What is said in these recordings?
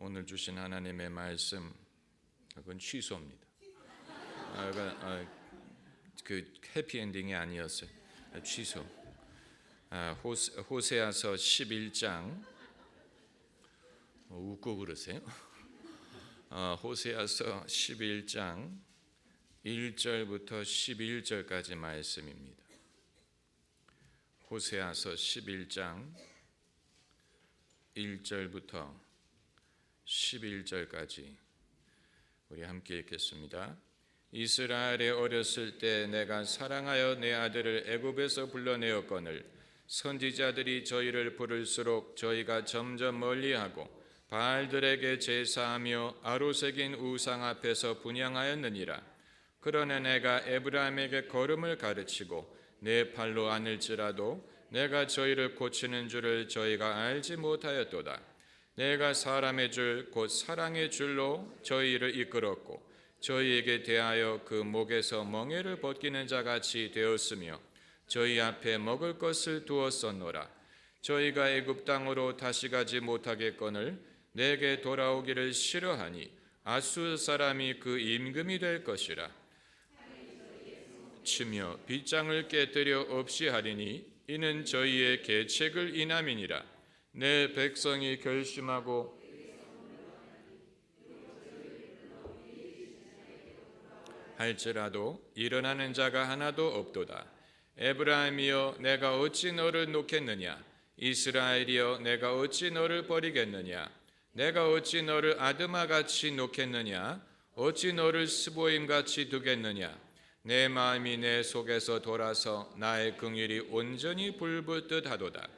오늘 주신 하나님의 말씀, 그건 취소입니다. 그 해피엔딩이 아니었어요. 취소. 호세아서 11장. 웃고 그러세요? 호세아서 11장 1절부터 11절까지 말씀입니다. 호세아서 11장 1절부터 11절까지 우리 함께 읽겠습니다. 이스라엘에 어렸을 때 내가 사랑하여 내 아들을 애굽에서 불러내었거늘 선지자들이 저희를 부를수록 저희가 점점 멀리하고 바알들에게 제사하며 아로새긴 우상 앞에서 분향하였느니라. 그러나 내가 에브라임에게 걸음을 가르치고 내 팔로 안을지라도 내가 저희를 고치는 줄을 저희가 알지 못하였도다. 내가 사람의 줄 곧 사랑의 줄로 저희를 이끌었고 저희에게 대하여 그 목에서 멍에를 벗기는 자같이 되었으며 저희 앞에 먹을 것을 두었었노라. 저희가 애굽 땅으로 다시 가지 못하겠거늘 내게 돌아오기를 싫어하니 아수르 사람이 그 임금이 될 것이라. 치며 빗장을 깨뜨려 없이 하리니 이는 저희의 계책을 인함이니라. 내 백성이 결심하고 할지라도 일어나는 자가 하나도 없도다. 에브라임이여 내가 어찌 너를 놓겠느냐? 이스라엘이여 내가 어찌 너를 버리겠느냐? 내가 어찌 너를 아드마같이 놓겠느냐? 어찌 너를 스보임같이 두겠느냐? 내 마음이 내 속에서 돌아서 나의 긍휼이 온전히 불붙듯 하도다.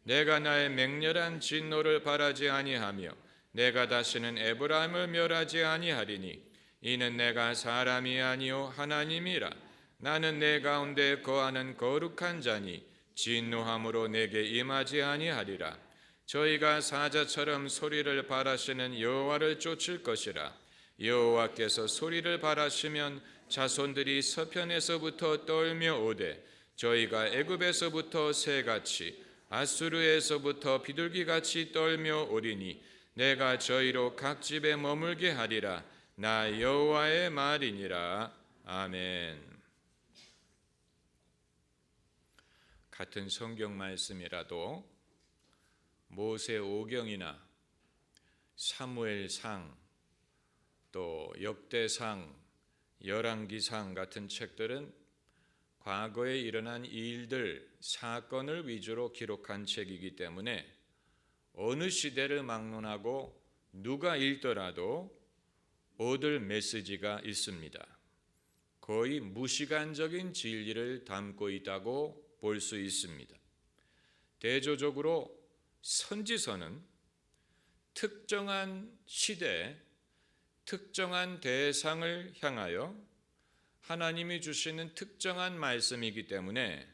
내가 나의 맹렬한 진노를 바라지 아니하며 내가 다시는 에브라임을 멸하지 아니하리니 이는 내가 사람이 아니요 하나님이라. 나는 내 가운데 거하는 거룩한 자니 진노함으로 내게 임하지 아니하리라. 저희가 사자처럼 소리를 발하시는 여호와를 쫓을 것이라. 여호와께서 소리를 발하시면 자손들이 서편에서부터 떨며 오되 저희가 애굽에서부터 새같이 아수르에서부터 비둘기같이 떨며 오리니 내가 저희로 각 집에 머물게 하리라. 나 여호와의 말이니라. 아멘. 같은 성경 말씀이라도 모세 오경이나 사무엘상 또 역대상, 열왕기상 같은 책들은 과거에 일어난 일들, 사건을 위주로 기록한 책이기 때문에 어느 시대를 막론하고 누가 읽더라도 얻을 메시지가 있습니다. 거의 무시간적인 진리를 담고 있다고 볼 수 있습니다. 대조적으로 선지서는 특정한 시대, 특정한 대상을 향하여 하나님이 주시는 특정한 말씀이기 때문에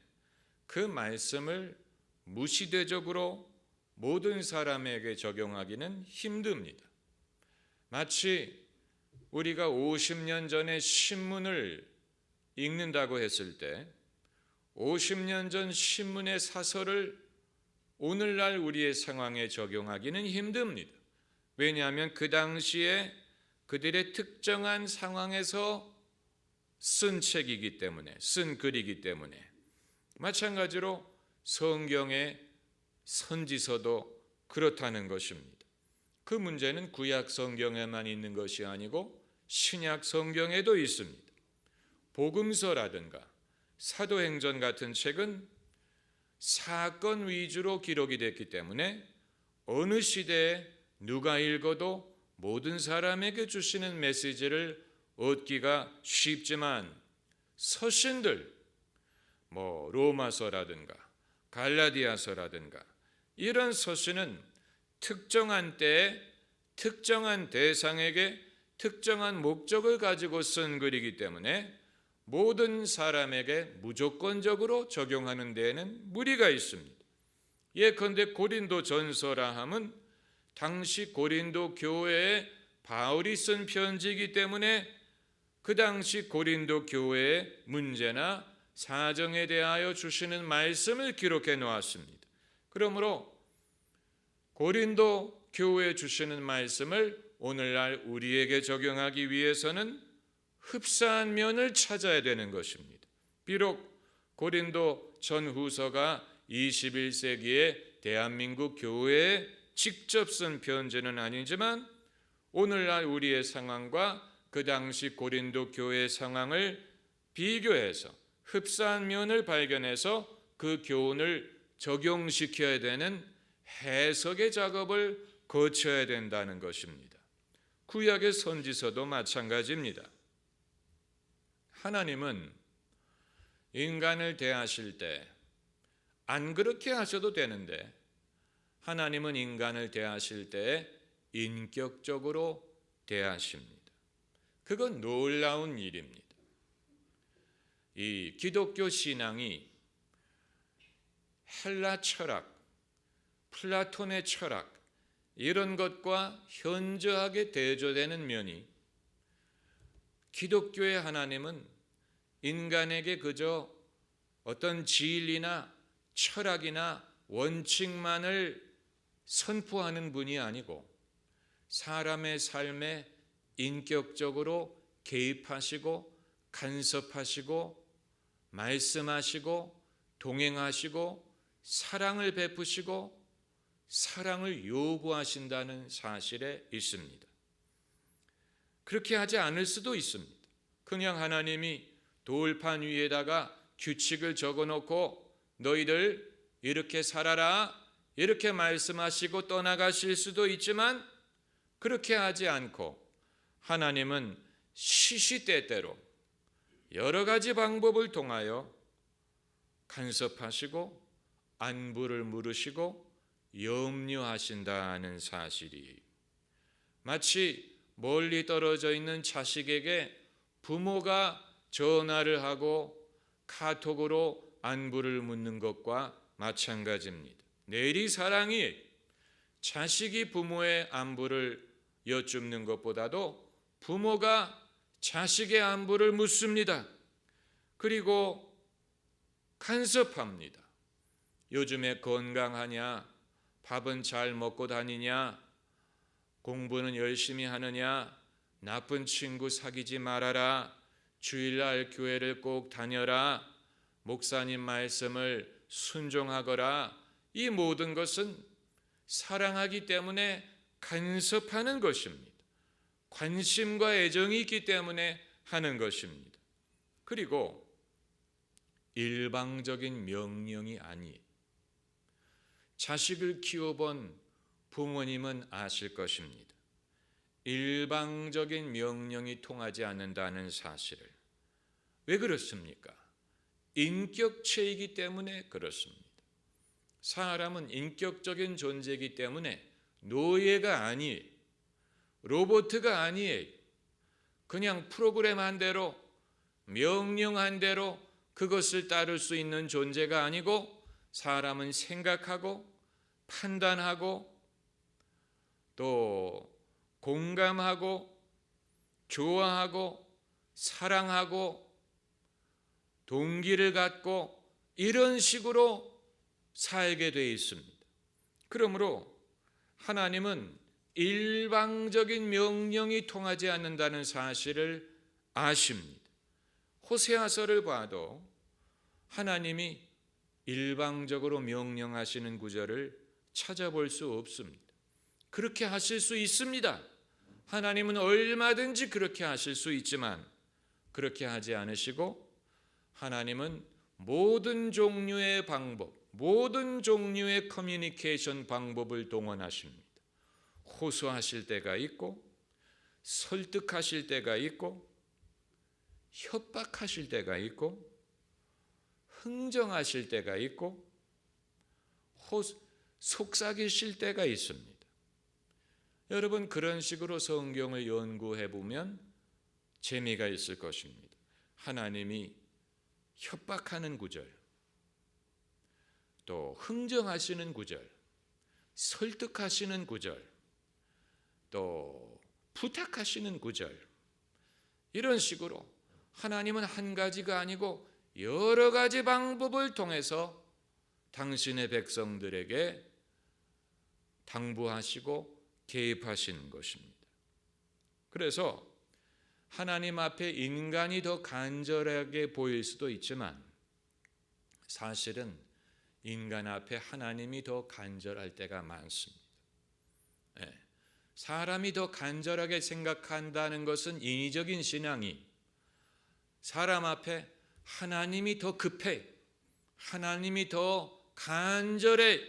그 말씀을 무시대적으로 모든 사람에게 적용하기는 힘듭니다. 마치 우리가 50년 전에 신문을 읽는다고 했을 때 50년 전 신문의 사설을 오늘날 우리의 상황에 적용하기는 힘듭니다. 왜냐하면 그 당시에 그들의 특정한 상황에서 쓴 책이기 때문에, 쓴 글이기 때문에. 마찬가지로 성경의 선지서도 그렇다는 것입니다. 그 문제는 구약 성경에만 있는 것이 아니고 신약 성경에도 있습니다. 복음서라든가 사도행전 같은 책은 사건 위주로 기록이 됐기 때문에 어느 시대에 누가 읽어도 모든 사람에게 주시는 메시지를 얻기가 쉽지만 서신들, 로마서라든가 갈라디아서라든가 이런 서신은 특정한 때에 특정한 대상에게 특정한 목적을 가지고 쓴 글이기 때문에 모든 사람에게 무조건적으로 적용하는 데에는 무리가 있습니다. 예컨대 고린도 전서라 함은 당시 고린도 교회에 바울이 쓴 편지이기 때문에 그 당시 고린도 교회의 문제나 사정에 대하여 주시는 말씀을 기록해 놓았습니다. 그러므로 고린도 교회에 주시는 말씀을 오늘날 우리에게 적용하기 위해서는 흡사한 면을 찾아야 되는 것입니다. 비록 고린도 전후서가 21세기의 대한민국 교회에 직접 쓴 편지는 아니지만 오늘날 우리의 상황과 그 당시 고린도 교회의 상황을 비교해서 흡사한 면을 발견해서 그 교훈을 적용시켜야 되는 해석의 작업을 거쳐야 된다는 것입니다. 구약의 선지서도 마찬가지입니다. 하나님은 인간을 대하실 때 안 그렇게 하셔도 되는데 하나님은 인간을 대하실 때 인격적으로 대하십니다. 그건 놀라운 일입니다. 이 기독교 신앙이 헬라 철학, 플라톤의 철학 이런 것과 현저하게 대조되는 면이 기독교의 하나님은 인간에게 그저 어떤 진리나 철학이나 원칙만을 선포하는 분이 아니고 사람의 삶에 인격적으로 개입하시고 간섭하시고 말씀하시고 동행하시고 사랑을 베푸시고 사랑을 요구하신다는 사실에 있습니다. 그렇게 하지 않을 수도 있습니다. 그냥 하나님이 돌판 위에다가 규칙을 적어놓고 너희들 이렇게 살아라 이렇게 말씀하시고 떠나가실 수도 있지만 그렇게 하지 않고 하나님은 시시때때로 여러 가지 방법을 통하여 간섭하시고 안부를 물으시고 염려하신다는 사실이 마치 멀리 떨어져 있는 자식에게 부모가 전화를 하고 카톡으로 안부를 묻는 것과 마찬가지입니다. 내리사랑이 자식이 부모의 안부를 여쭙는 것보다도 부모가 자식의 안부를 묻습니다. 그리고 간섭합니다. 요즘에 건강하냐? 밥은 잘 먹고 다니냐? 공부는 열심히 하느냐? 나쁜 친구 사귀지 말아라. 주일날 교회를 꼭 다녀라. 목사님 말씀을 순종하거라. 이 모든 것은 사랑하기 때문에 간섭하는 것입니다. 관심과 애정이 있기 때문에 하는 것입니다. 그리고 일방적인 명령이 아니에요. 자식을 키워본 부모님은 아실 것입니다. 일방적인 명령이 통하지 않는다는 사실을. 왜 그렇습니까? 인격체이기 때문에 그렇습니다. 사람은 인격적인 존재이기 때문에 노예가 아니에요. 로봇가 아니에요. 그냥 프로그램한 대로 명령한 대로 그것을 따를 수 있는 존재가 아니고 사람은 생각하고 판단하고 또 공감하고 좋아하고 사랑하고 동기를 갖고 이런 식으로 살게 되어 있습니다. 그러므로 하나님은 일방적인 명령이 통하지 않는다는 사실을 아십니다. 호세아서를 봐도 하나님이 일방적으로 명령하시는 구절을 찾아볼 수 없습니다. 그렇게 하실 수 있습니다. 하나님은 얼마든지 그렇게 하실 수 있지만 그렇게 하지 않으시고 하나님은 모든 종류의 방법, 모든 종류의 커뮤니케이션 방법을 동원하십니다. 호소하실 때가 있고 설득하실 때가 있고 협박하실 때가 있고 흥정하실 때가 있고 속삭이실 때가 있습니다. 여러분 그런 식으로 성경을 연구해 보면 재미가 있을 것입니다. 하나님이 협박하는 구절, 또 흥정하시는 구절, 설득하시는 구절, 또 부탁하시는 구절, 이런 식으로 하나님은 한 가지가 아니고 여러 가지 방법을 통해서 당신의 백성들에게 당부하시고 개입하신 것입니다. 그래서 하나님 앞에 인간이 더 간절하게 보일 수도 있지만 사실은 인간 앞에 하나님이 더 간절할 때가 많습니다. 사람이 더 간절하게 생각한다는 것은 인위적인 신앙이 사람 앞에 하나님이 더 급해, 하나님이 더 간절해,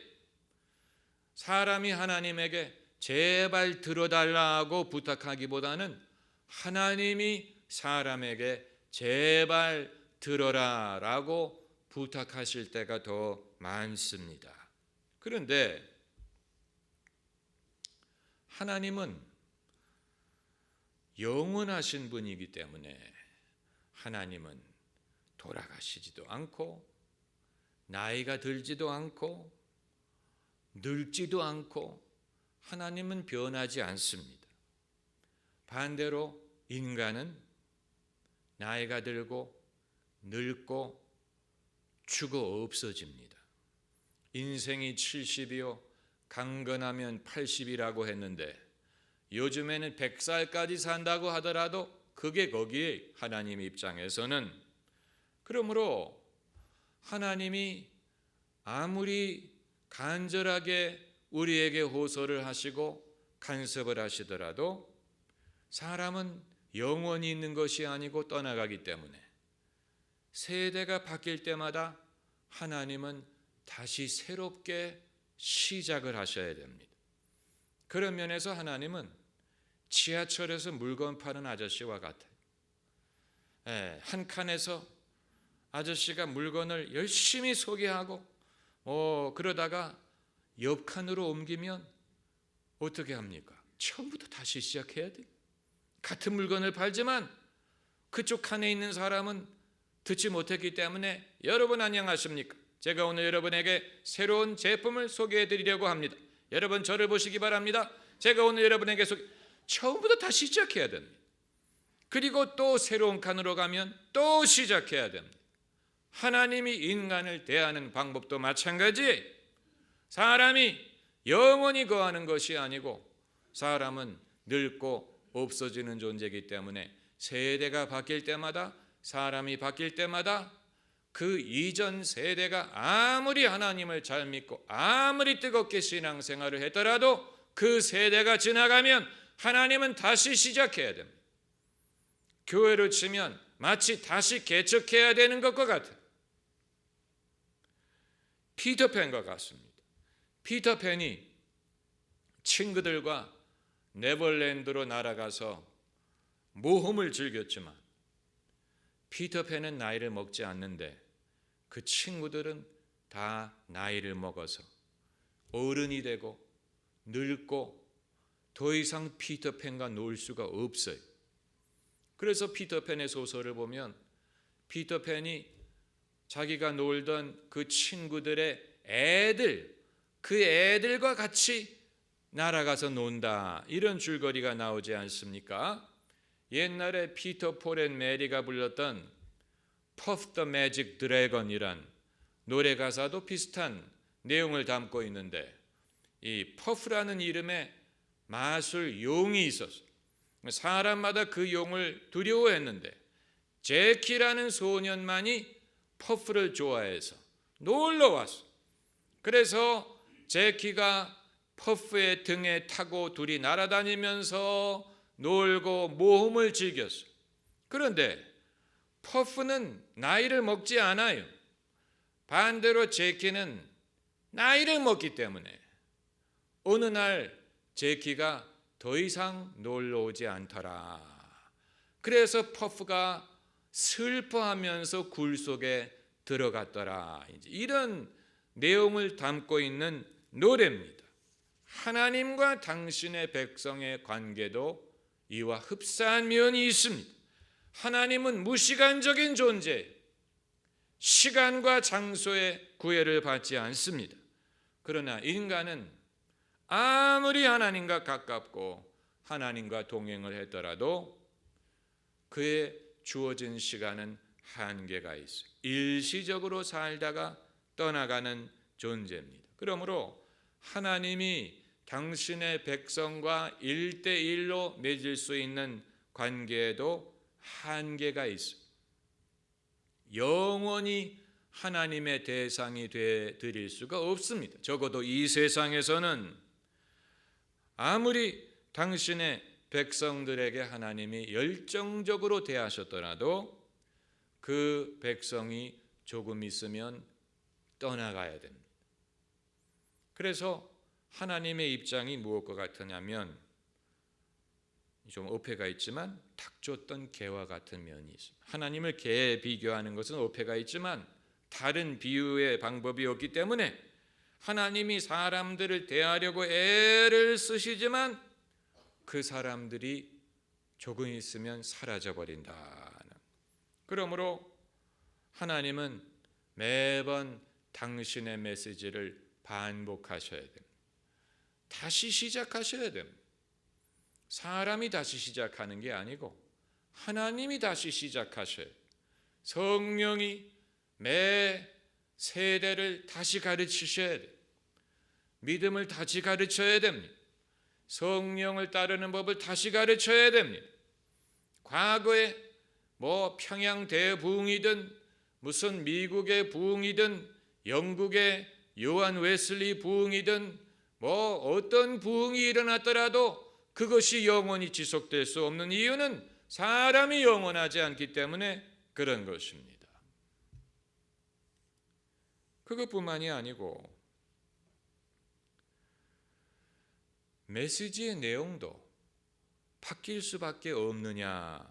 사람이 하나님에게 제발 들어달라고 부탁하기보다는 하나님이 사람에게 제발 들어라라고 부탁하실 때가 더 많습니다. 그런데 하나님은 영원하신 분이기 때문에 하나님은 돌아가시지도 않고 나이가 들지도 않고 늙지도 않고 하나님은 변하지 않습니다. 반대로 인간은 나이가 들고 늙고 죽어 없어집니다. 인생이 70이요 강건하면 80이라고 했는데 요즘에는 100살까지 산다고 하더라도 그게 거기에 하나님 입장에서는, 그러므로 하나님이 아무리 간절하게 우리에게 호소를 하시고 간섭을 하시더라도 사람은 영원히 있는 것이 아니고 떠나가기 때문에 세대가 바뀔 때마다 하나님은 다시 새롭게 시작을 하셔야 됩니다. 그런 면에서 하나님은 지하철에서 물건 파는 아저씨와 같아요. 한 칸에서 아저씨가 물건을 열심히 소개하고 그러다가 옆 칸으로 옮기면 어떻게 합니까? 처음부터 다시 시작해야 돼요. 같은 물건을 팔지만 그쪽 칸에 있는 사람은 듣지 못했기 때문에 여러분 안녕하십니까? 제가 오늘 여러분에게 새로운 제품을 소개해 드리려고 합니다. 여러분 저를 보시기 바랍니다. 제가 오늘 여러분에게 처음부터 다시 시작해야 됩니다. 그리고 또 새로운 칸으로 가면 또 시작해야 됩니다. 하나님이 인간을 대하는 방법도 마찬가지. 사람이 영원히 거하는 것이 아니고 사람은 늙고 없어지는 존재이기 때문에 세대가 바뀔 때마다, 사람이 바뀔 때마다 그 이전 세대가 아무리 하나님을 잘 믿고 아무리 뜨겁게 신앙생활을 했더라도 그 세대가 지나가면 하나님은 다시 시작해야 됩니다. 교회로 치면 마치 다시 개척해야 되는 것과 같아요. 피터팬과 같습니다. 피터팬이 친구들과 네버랜드로 날아가서 모험을 즐겼지만 피터팬은 나이를 먹지 않는데 그 친구들은 다 나이를 먹어서 어른이 되고 늙고 더 이상 피터팬과 놀 수가 없어요. 그래서 피터팬의 소설을 보면 피터팬이 자기가 놀던 그 친구들의 그 애들과 같이 날아가서 논다, 이런 줄거리가 나오지 않습니까? 옛날에 피터 폴 앤 메리가 불렀던 Puff the Magic Dragon이란 노래 가사도 비슷한 내용을 담고 있는데, 이 퍼프라는 이름의 마술 용이 있었어요. 사람마다 그 용을 두려워했는데 제키라는 소년만이 퍼프를 좋아해서 놀러 왔어. 그래서 제키가 퍼프의 등에 타고 둘이 날아다니면서 놀고 모험을 즐겼어요. 그런데 퍼프는 나이를 먹지 않아요. 반대로 제키는 나이를 먹기 때문에 어느 날 제키가 더 이상 놀러 오지 않더라. 그래서 퍼프가 슬퍼하면서 굴 속에 들어갔더라. 이런 내용을 담고 있는 노래입니다. 하나님과 당신의 백성의 관계도 이와 흡사한 면이 있습니다. 하나님은 무시간적인 존재, 시간과 장소의 구애를 받지 않습니다. 그러나 인간은 아무리 하나님과 가깝고 하나님과 동행을 했더라도 그의 주어진 시간은 한계가 있어요. 일시적으로 살다가 떠나가는 존재입니다. 그러므로 하나님이 당신의 백성과 1대1로 맺을 수 있는 관계에도 한계가 있습니다. 영원히 하나님의 대상이 되 드릴 수가 없습니다. 적어도 이 세상에서는 아무리 당신의 백성들에게 하나님이 열정적으로 대하셨더라도 그 백성이 조금 있으면 떠나가야 됩니다. 그래서 하나님의 입장이 무엇과 같으냐면 좀 어폐가 있지만 닭 쫓던 개와 같은 면이 있습니다. 하나님을 개에 비교하는 것은 어폐가 있지만 다른 비유의 방법이 없기 때문에 하나님이 사람들을 대하려고 애를 쓰시지만 그 사람들이 조금 있으면 사라져버린다. 그러므로 하나님은 매번 당신의 메시지를 반복하셔야 됩니다. 다시 시작하셔야 됩니다. 사람이 다시 시작하는 게 아니고 하나님이 다시 시작하셔야 돼요. 성령이 매 세대를 다시 가르치셔야 돼요. 믿음을 다시 가르쳐야 됩니다. 성령을 따르는 법을 다시 가르쳐야 됩니다. 과거에 평양 대부흥이든 무슨 미국의 부흥이든 영국의 요한 웨슬리 부흥이든 어떤 부흥이 일어났더라도 그것이 영원히 지속될 수 없는 이유는 사람이 영원하지 않기 때문에 그런 것입니다. 그것뿐만이 아니고 메시지의 내용도 바뀔 수밖에 없느냐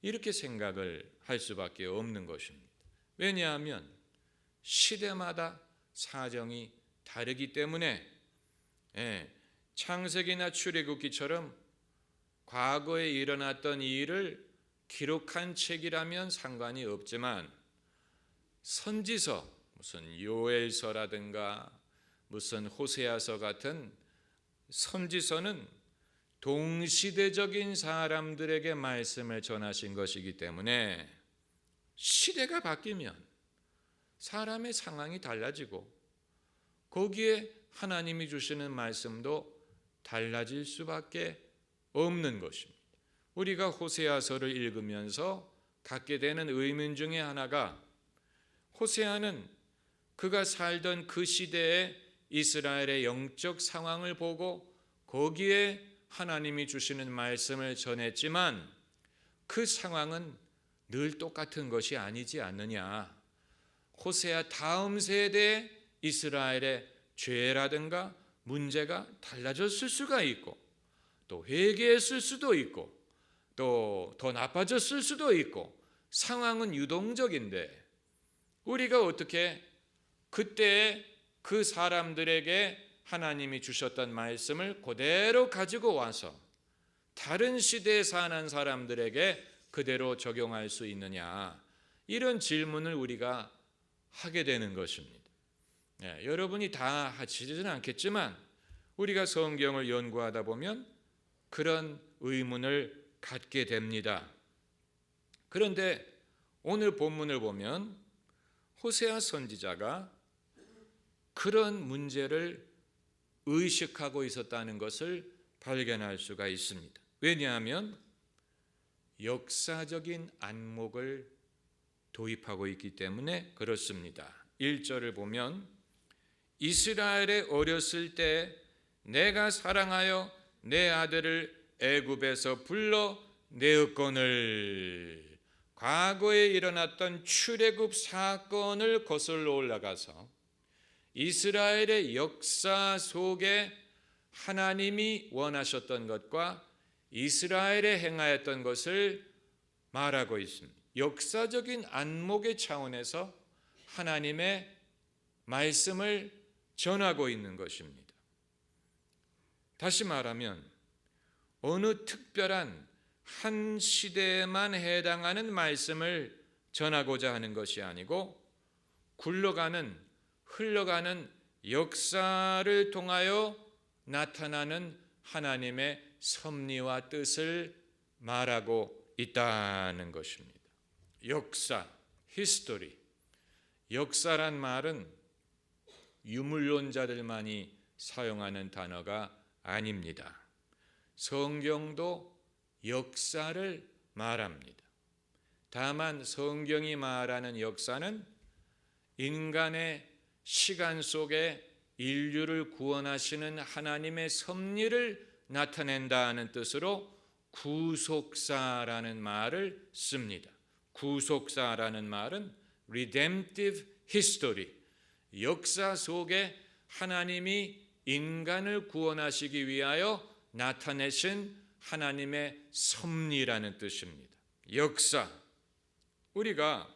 이렇게 생각을 할 수밖에 없는 것입니다. 왜냐하면 시대마다 사정이 다르기 때문에 창세기나 출애굽기처럼 과거에 일어났던 일을 기록한 책이라면 상관이 없지만 선지서, 무슨 요엘서라든가 무슨 호세아서 같은 선지서는 동시대적인 사람들에게 말씀을 전하신 것이기 때문에 시대가 바뀌면 사람의 상황이 달라지고 거기에 하나님이 주시는 말씀도 달라질 수밖에 없는 것입니다. 우리가 호세아서를 읽으면서 갖게 되는 의문 중에 하나가 호세아는 그가 살던 그 시대의 이스라엘의 영적 상황을 보고 거기에 하나님이 주시는 말씀을 전했지만 그 상황은 늘 똑같은 것이 아니지 않느냐. 호세아 다음 세대의 이스라엘의 죄라든가 문제가 달라졌을 수가 있고 또 회개했을 수도 있고 또 더 나빠졌을 수도 있고 상황은 유동적인데 우리가 어떻게 그때 그 사람들에게 하나님이 주셨던 말씀을 그대로 가지고 와서 다른 시대에 사는 사람들에게 그대로 적용할 수 있느냐, 이런 질문을 우리가 하게 되는 것입니다. 여러분이 다 하시지는 않겠지만 우리가 성경을 연구하다 보면 그런 의문을 갖게 됩니다. 그런데 오늘 본문을 보면 호세아 선지자가 그런 문제를 의식하고 있었다는 것을 발견할 수가 있습니다. 왜냐하면 역사적인 안목을 도입하고 있기 때문에 그렇습니다. 1절을 보면 이스라엘에 어렸을 때 내가 사랑하여 내 아들을 애굽에서 불러 내었거늘, 과거에 일어났던 출애굽 사건을 거슬러 올라가서 이스라엘의 역사 속에 하나님이 원하셨던 것과 이스라엘에 행하였던 것을 말하고 있습니다. 역사적인 안목의 차원에서 하나님의 말씀을 전하고 있는 것입니다. 다시 말하면 어느 특별한 한 시대에만 해당하는 말씀을 전하고자 하는 것이 아니고 흘러가는 역사를 통하여 나타나는 하나님의 섭리와 뜻을 말하고 있다는 것입니다. 역사, history. 역사란 말은 유물론자들만이 사용하는 단어가 아닙니다. 성경도 역사를 말합니다. 다만 성경이 말하는 역사는 인간의 시간 속에 인류를 구원하시는 하나님의 섭리를 나타낸다는 뜻으로 구속사라는 말을 씁니다. 구속사라는 말은 redemptive history, 역사 속에 하나님이 인간을 구원하시기 위하여 나타내신 하나님의 섭리라는 뜻입니다. 역사, 우리가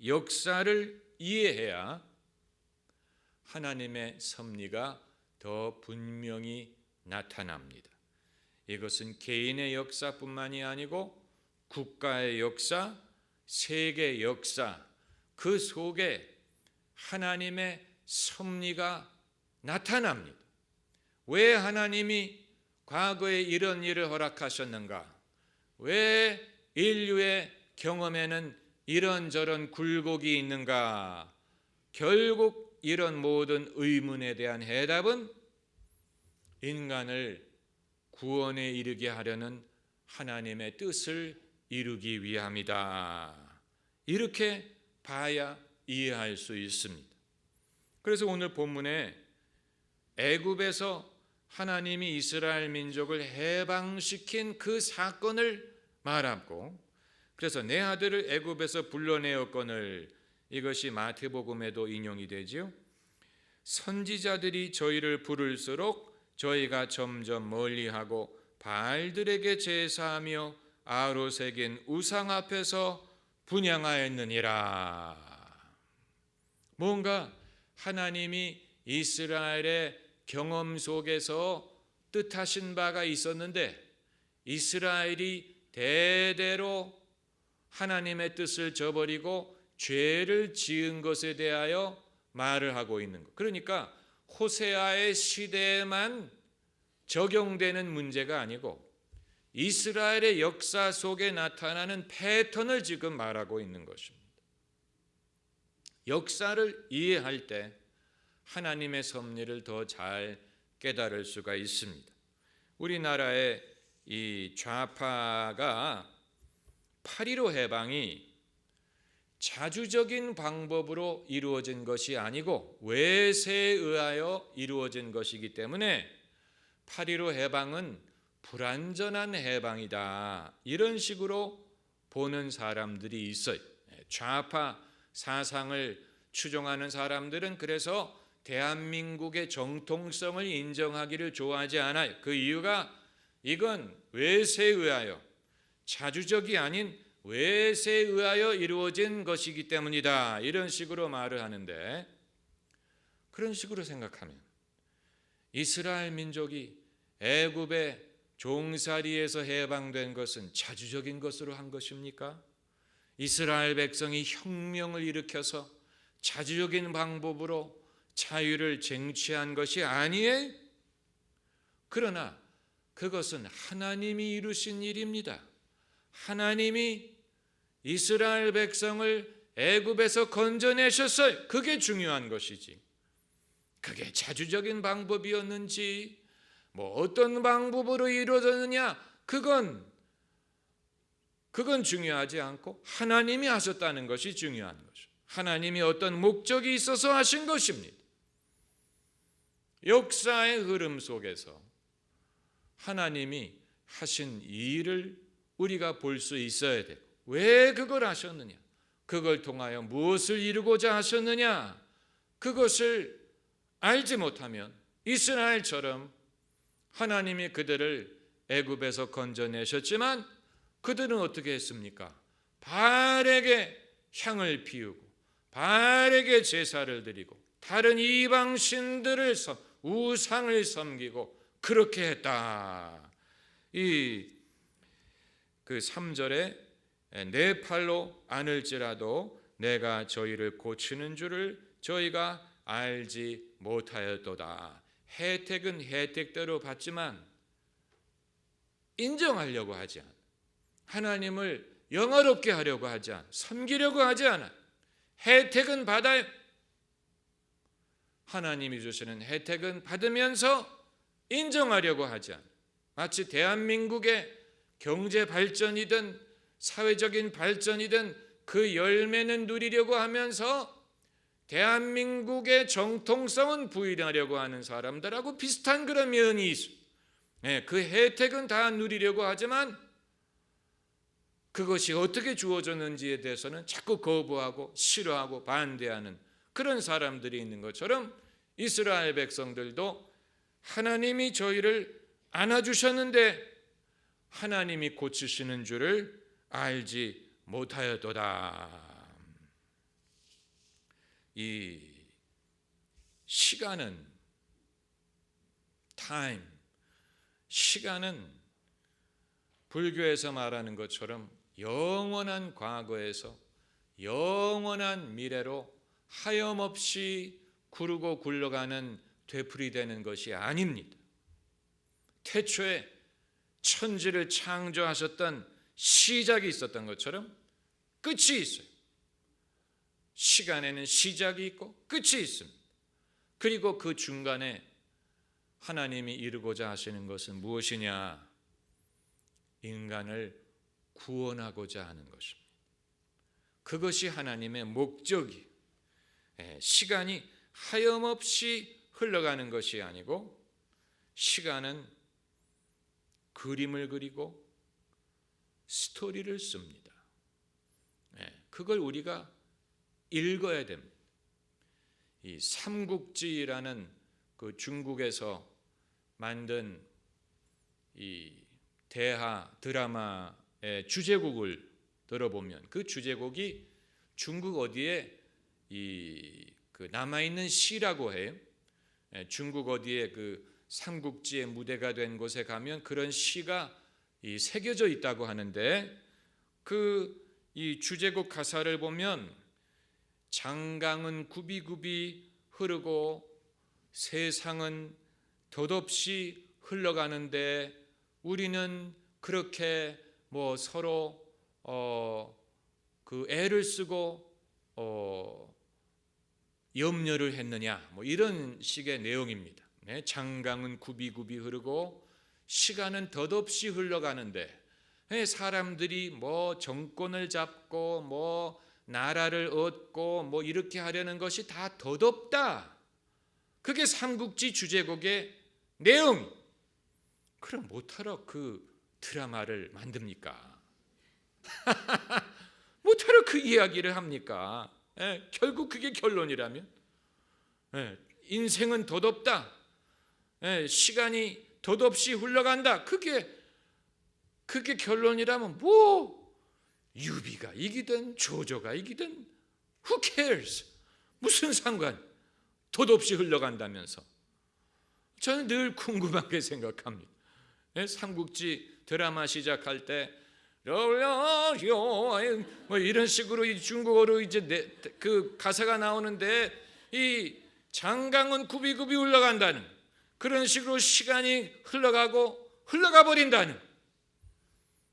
역사를 이해해야 하나님의 섭리가 더 분명히 나타납니다. 이것은 개인의 역사뿐만이 아니고 국가의 역사, 세계 역사, 그 속에 하나님의 섭리가 나타납니다. 왜 하나님이 과거에 이런 일을 허락하셨는가? 왜 인류의 경험에는 이런저런 굴곡이 있는가? 결국 이런 모든 의문에 대한 해답은 인간을 구원에 이르게 하려는 하나님의 뜻을 이루기 위함이다. 이렇게 봐야 이해할 수 있습니다. 그래서 오늘 본문에 애굽에서 하나님이 이스라엘 민족을 해방시킨 그 사건을 말하고, 그래서 내 아들을 애굽에서 불러내었거늘, 이것이 마태복음에도 인용이 되지요. 선지자들이 저희를 부를수록 저희가 점점 멀리하고 바알들에게 제사하며 아롯에겐 우상 앞에서 분향하였느니라. 뭔가 하나님이 이스라엘의 경험 속에서 뜻하신 바가 있었는데 이스라엘이 대대로 하나님의 뜻을 저버리고 죄를 지은 것에 대하여 말을 하고 있는 것. 그러니까 호세아의 시대에만 적용되는 문제가 아니고 이스라엘의 역사 속에 나타나는 패턴을 지금 말하고 있는 것입니다. 역사를 이해할 때 하나님의 섭리를 더 잘 깨달을 수가 있습니다. 우리나라의 이 좌파가 8.15 해방이 자주적인 방법으로 이루어진 것이 아니고 외세에 의하여 이루어진 것이기 때문에 8.15 해방은 불완전한 해방이다, 이런 식으로 보는 사람들이 있어요. 좌파 사상을 추종하는 사람들은 그래서 대한민국의 정통성을 인정하기를 좋아하지 않아요. 그 이유가 이건 외세에 의하여, 자주적이 아닌 외세에 의하여 이루어진 것이기 때문이다, 이런 식으로 말을 하는데, 그런 식으로 생각하면 이스라엘 민족이 애굽의 종살이에서 해방된 것은 자주적인 것으로 한 것입니까? 이스라엘 백성이 혁명을 일으켜서 자주적인 방법으로 자유를 쟁취한 것이 아니에요. 그러나 그것은 하나님이 이루신 일입니다. 하나님이 이스라엘 백성을 애굽에서 건져내셨어요. 그게 중요한 것이지. 그게 자주적인 방법이었는지 뭐 어떤 방법으로 이루어졌느냐, 그건 중요하지 않고 하나님이 하셨다는 것이 중요한 것이죠. 하나님이 어떤 목적이 있어서 하신 것입니다. 역사의 흐름 속에서 하나님이 하신 일을 우리가 볼 수 있어야 돼요. 왜 그걸 하셨느냐, 그걸 통하여 무엇을 이루고자 하셨느냐, 그것을 알지 못하면 이스라엘처럼 하나님이 그들을 애굽에서 건져내셨지만 그들은 어떻게 했습니까? 바알에게 향을 피우고 바알에게 제사를 드리고 다른 이방 신들을 우상을 섬기고 그렇게 했다. 그 3절에 내 팔로 안을지라도 내가 저희를 고치는 줄을 저희가 알지 못하였도다. 혜택은 혜택대로 받지만 인정하려고 하지 않아. 하나님을 영화롭게 하려고 하지 않아. 섬기려고 하지 않아. 혜택은 받아요. 하나님이 주시는 혜택은 받으면서 인정하려고 하지 않아요. 마치 대한민국의 경제 발전이든 사회적인 발전이든 그 열매는 누리려고 하면서 대한민국의 정통성은 부인하려고 하는 사람들하고 비슷한 그런 면이 있어요. 그 혜택은 다 누리려고 하지만 그것이 어떻게 주어졌는지에 대해서는 자꾸 거부하고 싫어하고 반대하는 그런 사람들이 있는 것처럼 이스라엘 백성들도 하나님이 저희를 안아주셨는데 하나님이 고치시는 줄을 알지 못하였도다. 이 시간은 시간은 불교에서 말하는 것처럼 영원한 과거에서 영원한 미래로 하염없이 구르고 굴러가는 되풀이되는 것이 아닙니다. 태초에 천지를 창조하셨던 시작이 있었던 것처럼 끝이 있어요. 시간에는 시작이 있고 끝이 있습니다. 그리고 그 중간에 하나님이 이루고자 하시는 것은 무엇이냐? 인간을 구원하고자 하는 것입니다. 그것이 하나님의 목적이, 시간이 하염없이 흘러가는 것이 아니고 시간은 그림을 그리고 스토리를 씁니다. 그걸 우리가 읽어야 됩니다. 이 삼국지라는 그 중국에서 만든 이 대하 드라마의 주제곡을 들어보면 그 주제곡이 중국 어디에 그 남아 있는 시라고 해요. 중국 어디에 그 삼국지의 무대가 된 곳에 가면 그런 시가 새겨져 있다고 하는데 이 주제곡 가사를 보면 장강은 굽이굽이 흐르고 세상은 덧없이 흘러가는데 우리는 그렇게 서로 그 애를 쓰고 염려를 했느냐, 이런 식의 내용입니다. 장강은 굽이굽이 흐르고 시간은 덧없이 흘러가는데 사람들이 정권을 잡고 나라를 얻고 이렇게 하려는 것이 다 덧없다. 그게 삼국지 주제곡의 내용. 그럼 못하러 그 드라마를 만듭니까? 못하러 그 이야기를 합니까? 결국 그게 결론이라면 인생은 덧없다. 시간이 덧없이 흘러간다. 그게 결론이라면 유비가 이기든 조조가 이기든 who cares? 무슨 상관? 덧없이 흘러간다면서. 저는 늘 궁금하게 생각합니다. 삼국지 드라마 시작할 때 이런 식으로 이 중국어로 이제 그 가사가 나오는데 이 장강은 굽이굽이 흘러간다는 그런 식으로 시간이 흘러가 버린다는.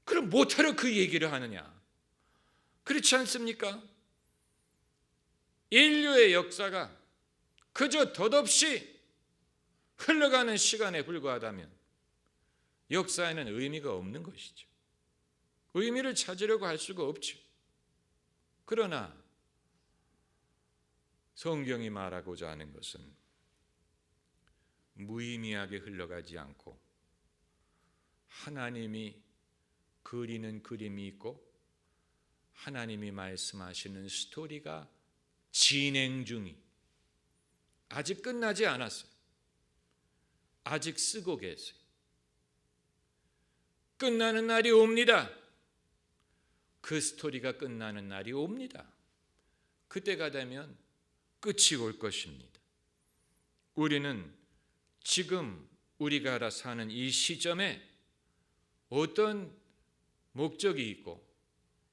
그럼 못하러 그 얘기를 하느냐? 그렇지 않습니까? 인류의 역사가 그저 덧없이 흘러가는 시간에 불과하다면 역사에는 의미가 없는 것이죠. 의미를 찾으려고 할 수가 없죠. 그러나 성경이 말하고자 하는 것은 무의미하게 흘러가지 않고 하나님이 그리는 그림이 있고 하나님이 말씀하시는 스토리가 진행 중이 아직 끝나지 않았어요. 아직 쓰고 계세요. 끝나는 날이 옵니다. 그 스토리가 끝나는 날이 옵니다. 그때가 되면 끝이 올 것입니다. 우리는 지금 우리가 사는 이 시점에 어떤 목적이 있고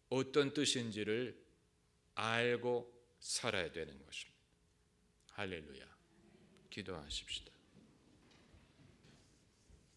어떤 뜻인지를 알고 살아야 되는 것입니다. 할렐루야. 기도하십시다.